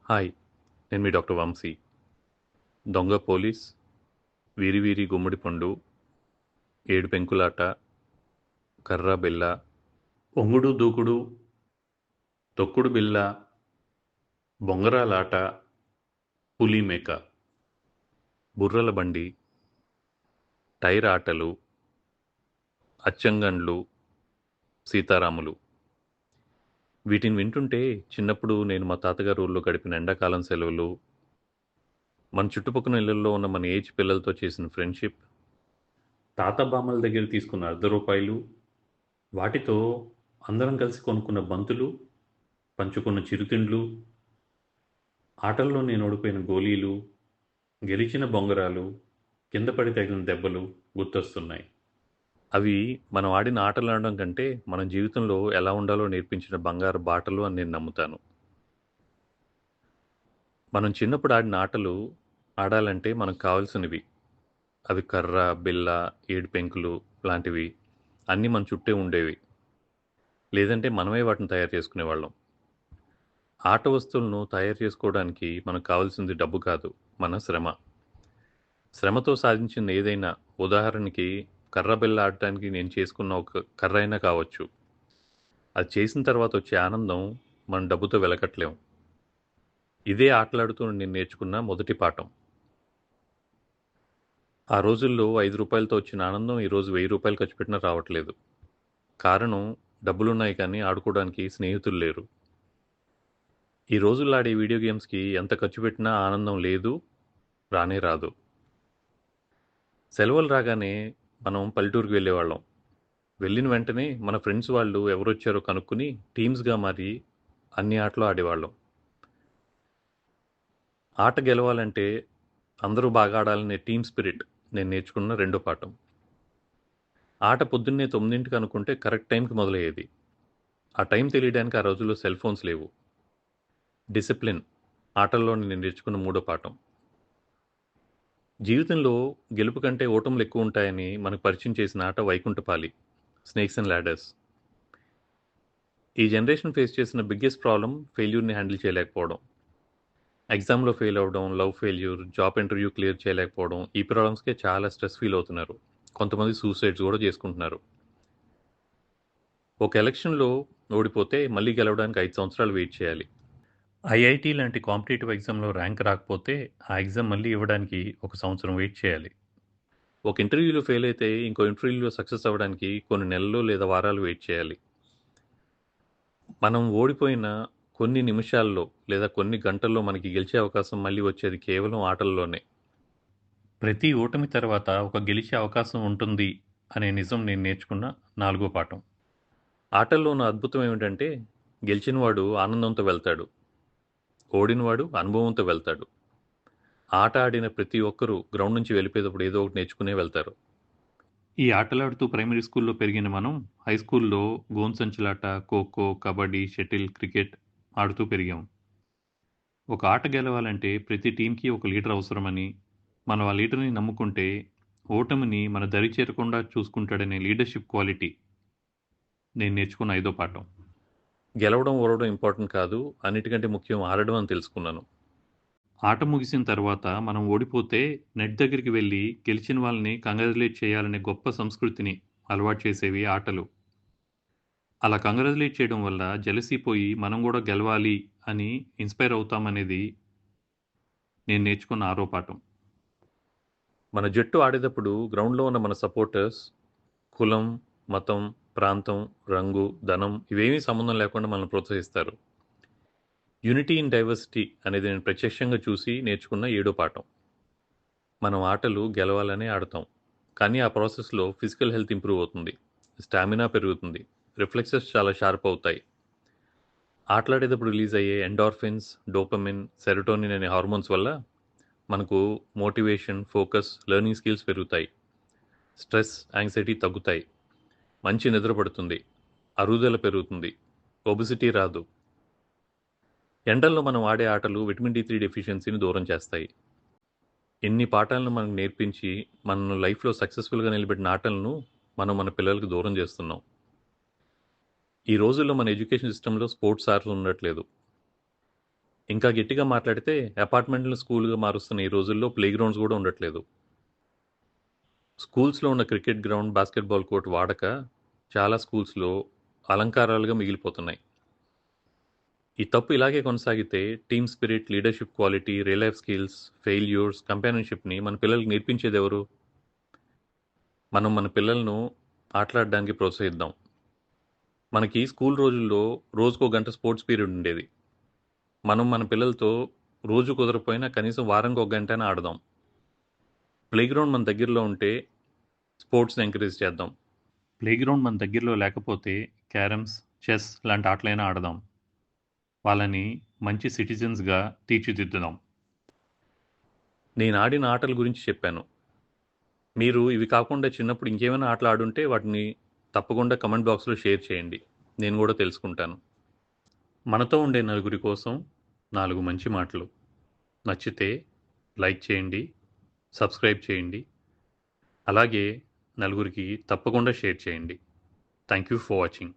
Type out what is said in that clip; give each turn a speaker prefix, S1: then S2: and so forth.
S1: Hi! నేను మీ doctor Vamsi. 'దొంగ police', 'వీరి వీరి గుమ్మడి పండు', 'ఏడు పెంకులాట', 'కర్ర బిల్ల', 'ఒంగుడు దూకుడు', 'తొక్కుడు బిళ్ళ', 'బొంగరాలాట', 'పులి మేక', 'బుర్రల బండి', 'టైర్ ఆటలు', 'అచ్చంగండ్లు', 'సీతారాములు'. వీటిని వింటుంటే చిన్నప్పుడు నేను మా తాతగారి ఊర్లో గడిపిన ఎండాకాలం సెలవులు, మన చుట్టుపక్కల ఇళ్లల్లో ఉన్న మన ఏజ్ పిల్లలతో చేసిన ఫ్రెండ్‌షిప్, తాత బామ్మల దగ్గర తీసుకున్న రూ. 100, వాటితో అందరం కలిసి కొనుక్కున్న బంతులు, పంచుకున్న చిరుతిండ్లు, ఆటల్లో నేను ఓడిపోయిన గోలీలు, గెలిచిన బొంగరాలు, కింద పడి తగిలిన దెబ్బలు గుర్తొస్తున్నాయి. అవి మనం ఆడిన ఆటలాడడం కంటే మన జీవితంలో ఎలా ఉండాలో నేర్పించిన బంగారు బాటలు అని నేను నమ్ముతాను. మనం చిన్నప్పుడు ఆడిన ఆటలు ఆడాలంటే మనకు కావాల్సినవి. అవి కర్ర, బిల్ల, ఏడు పెంకులు లాంటివి అన్నీ మన చుట్టే ఉండేవి. లేదంటే మనమే వాటిని తయారు చేసుకునేవాళ్ళం. ఆట వస్తువులను తయారు చేసుకోవడానికి మనకు కావాల్సింది డబ్బు కాదు, మన శ్రమ. శ్రమతో సాధించింది ఏదైనా, ఉదాహరణకి కర్ర బిల్ల ఆడటానికి నేను చేసుకున్న ఒక కర్ర అయినా కావచ్చు. అది చేసిన తర్వాత వచ్చే ఆనందం మనం డబ్బుతో వెలకట్లేం. ఇదే ఆటలాడుతూ నేను నేర్చుకున్న మొదటి పాఠం. ఆ రోజుల్లో రూ. 5తో వచ్చిన ఆనందం ఈరోజు రూ. 1000 ఖర్చు పెట్టినా రావట్లేదు. కారణం, డబ్బులున్నాయి కానీ ఆడుకోవడానికి స్నేహితులు లేరు. ఈ రోజుల్లో ఆడే వీడియో గేమ్స్‌కి ఎంత ఖర్చు పెట్టినా ఆనందం లేదు, రానే రాదు. సెలవులు రాగానే మనం పల్లెటూరుకి వెళ్ళేవాళ్ళం. వెళ్ళిన వెంటనే మన ఫ్రెండ్స్ వాళ్ళు ఎవరొచ్చారో కనుక్కొని టీమ్స్‌గా మారి అన్ని ఆటలు ఆడేవాళ్ళం. ఆట గెలవాలంటే అందరూ బాగా ఆడాలనే టీమ్ స్పిరిట్ నేను నేర్చుకున్న రెండో పాఠం. ఆట పొద్దున్నే 9కి అనుకుంటే కరెక్ట్ టైంకి మొదలయ్యేది. ఆ టైం తెలియడానికి ఆ రోజుల్లో సెల్ ఫోన్స్ లేవు. డిసిప్లిన్ ఆటల్లో నేను నేర్చుకున్న మూడో పాఠం. జీవితంలో గెలుపు కంటే ఓటములు ఎక్కువ ఉంటాయని మనకు పరిచయం చేసిన ఆట వైకుంఠపాలి, స్నేక్స్ అండ్ ల్యాడర్స్. ఈ జనరేషన్ ఫేస్ చేసిన బిగ్గెస్ట్ ప్రాబ్లం ఫెయిల్యూర్ని హ్యాండిల్ చేయలేకపోవడం. ఎగ్జామ్లో ఫెయిల్ అవ్వడం, love failure, job interview clear చేయలేకపోవడం, ఈ ప్రాబ్లమ్స్కే చాలా స్ట్రెస్ ఫీల్ అవుతున్నారు. కొంతమంది సూసైడ్స్ కూడా చేసుకుంటున్నారు. ఒక ఎలక్షన్లో ఓడిపోతే మళ్ళీ గెలవడానికి 5 సంవత్సరాలు వెయిట్ చేయాలి. ఐఐటీ లాంటి కాంపిటేటివ్ ఎగ్జామ్లో ర్యాంక్ రాకపోతే ఆ ఎగ్జామ్ మళ్ళీ ఇవ్వడానికి 1 సంవత్సరం వెయిట్ చేయాలి. ఒక ఇంటర్వ్యూలో ఫెయిల్ అయితే ఇంకో ఇంటర్వ్యూలో సక్సెస్ అవ్వడానికి కొన్ని నెలలు లేదా వారాలు వెయిట్ చేయాలి. మనం ఓడిపోయిన కొన్ని నిమిషాల్లో లేదా కొన్ని గంటల్లో మనకి గెలిచే అవకాశం మళ్ళీ వచ్చేది కేవలం ఆటల్లోనే. ప్రతి ఓటమి తర్వాత ఒక గెలిచే అవకాశం ఉంటుంది అనే నిజం నేను నేర్చుకున్న నాలుగో పాఠం. ఆటల్లో ఉన్న అద్భుతం ఏమిటంటే గెలిచినవాడు ఆనందంతో వెళ్తాడు, ఓడినవాడు అనుభవంతో వెళ్తాడు. ఆట ఆడిన ప్రతి ఒక్కరూ గ్రౌండ్ నుంచి వెళ్ళిపోయేటప్పుడు ఏదో ఒకటి నేర్చుకునే వెళ్తారు. ఈ ఆటలాడుతూ ప్రైమరీ స్కూల్లో పెరిగిన మనం హై స్కూల్లో గోన్ సంచులాట, ఖోఖో, కబడ్డీ, షటిల్, క్రికెట్ ఆడుతూ పెరిగాం. ఒక ఆట గెలవాలంటే ప్రతి టీంకి ఒక లీడర్ అవసరమని, మనం ఆ లీడర్ని నమ్ముకుంటే ఓటమిని మన దరి చేరకుండా చూసుకుంటాడనే లీడర్షిప్ క్వాలిటీ నేను నేర్చుకున్న ఐదో పాఠం. గెలవడం, ఓడవడం ఇంపార్టెంట్ కాదు, అన్నిటికంటే ముఖ్యం ఆడడం అని తెలుసుకున్నాను. ఆట ముగిసిన తర్వాత మనం ఓడిపోతే నెట్ దగ్గరికి వెళ్ళి గెలిచిన వాళ్ళని కంగ్రాచులేట్ చేయాలనే గొప్ప సంస్కృతిని అలవాటు చేసేవి ఆటలు. అలా కంగ్రాచులేట్ చేయడం వల్ల జెలసీ పోయి మనం కూడా గెలవాలి అని ఇన్స్పైర్ అవుతామనేది నేను నేర్చుకున్న ఆరో పాఠం. మన జట్టు ఆడేటప్పుడు గ్రౌండ్లో ఉన్న మన సపోర్టర్స్ కులం, మతం, ప్రాంతం, రంగు, ధనం ఇవేమీ సంబంధం లేకుండా మనల్ని ప్రోత్సహిస్తారు. యూనిటీ ఇన్ డైవర్సిటీ అనేది నేను ప్రత్యక్షంగా చూసి నేర్చుకున్న ఏడో పాఠం. మనం ఆటలు గెలవాలనే ఆడతాం, కానీ ఆ ప్రాసెస్లో ఫిజికల్ హెల్త్ ఇంప్రూవ్ అవుతుంది, స్టామినా పెరుగుతుంది, రిఫ్లెక్సెస్ చాలా షార్ప్ అవుతాయి. ఆటలాడేటప్పుడు రిలీజ్ అయ్యే ఎండార్ఫిన్స్, డోపమిన్, సెరోటోనిన్ అనే హార్మోన్స్ వల్ల మనకు మోటివేషన్, ఫోకస్, లెర్నింగ్ స్కిల్స్ పెరుగుతాయి. స్ట్రెస్, యాంగ్జైటీ తగ్గుతాయి. మంచి నిద్ర పడుతుంది. అరుగుదల పెరుగుతుంది. ఒబిసిటీ రాదు. ఎండల్లో మనం ఆడే ఆటలు విటమిన్ డి3 డెఫిషియన్సీని దూరం చేస్తాయి. ఎన్ని పాఠాలను మనకు నేర్పించి మనల్ని లైఫ్లో సక్సెస్ఫుల్గా నిలబెట్టిన ఆటలను మనం మన పిల్లలకు దూరం చేస్తున్నాం. ఈ రోజుల్లో మన ఎడ్యుకేషన్ సిస్టంలో స్పోర్ట్స్ ఆర్ట్స్ ఉండట్లేదు. ఇంకా గట్టిగా మాట్లాడితే అపార్ట్మెంట్‌లను స్కూల్‌గా మారుస్తున్న ఈ రోజుల్లో ప్లే గ్రౌండ్స్ గూడా ఉండట్లేదు. స్కూల్స్‌లో ఉన్న క్రికెట్ గ్రౌండ్, బాస్కెట్‌బాల్ కోర్ట్ వాడక చాలా స్కూల్స్‌లో అలంకారాలుగా మిగిలిపోతున్నాయి. ఈ తప్పు ఇలాగే కొనసాగితే team spirit, leadership quality, real life skills, failures, కంపానియన్‌షిప్‌ని మన పిల్లలకి నేర్పించేదెవరు? మనం మన పిల్లలను ఆటలాడడానికి ప్రోత్సహిద్దాం. మనకి స్కూల్ రోజుల్లో రోజుకో గంట స్పోర్ట్స్ పీరియడ్ ఉండేది. మనం మన పిల్లలతో రోజు కుదరకపోయినా కనీసం వారానికి ఒక గంటైనా ఆడదాం. ప్లేగ్రౌండ్ మన దగ్గరలో ఉంటే స్పోర్ట్స్‌ని ఎంకరేజ్ చేద్దాం. ప్లేగ్రౌండ్ మన దగ్గరలో లేకపోతే క్యారమ్స్, చెస్ లాంటి ఆటలైనా ఆడదాం. వాళ్ళని మంచి సిటిజన్స్‌గా తీర్చిదిద్దుదాం. నేను ఆడిన ఆటల గురించి చెప్పాను. మీరు ఇవి కాకుండా చిన్నప్పుడు ఇంకేమైనా ఆటలు ఆడుంటే వాటిని తప్పకుండా కామెంట్ బాక్స్‌లో షేర్ చేయండి. నేను గూడా తెలుసుకుంటాను. మనతో ఉండే నలుగురి కోసం 4 మంచి మాటలు. నచ్చితే లైక్ చేయండి, సబ్స్క్రైబ్ చేయండి. అలాగే నలుగురికి తప్పకుండా షేర్ చేయండి. Thank you for watching.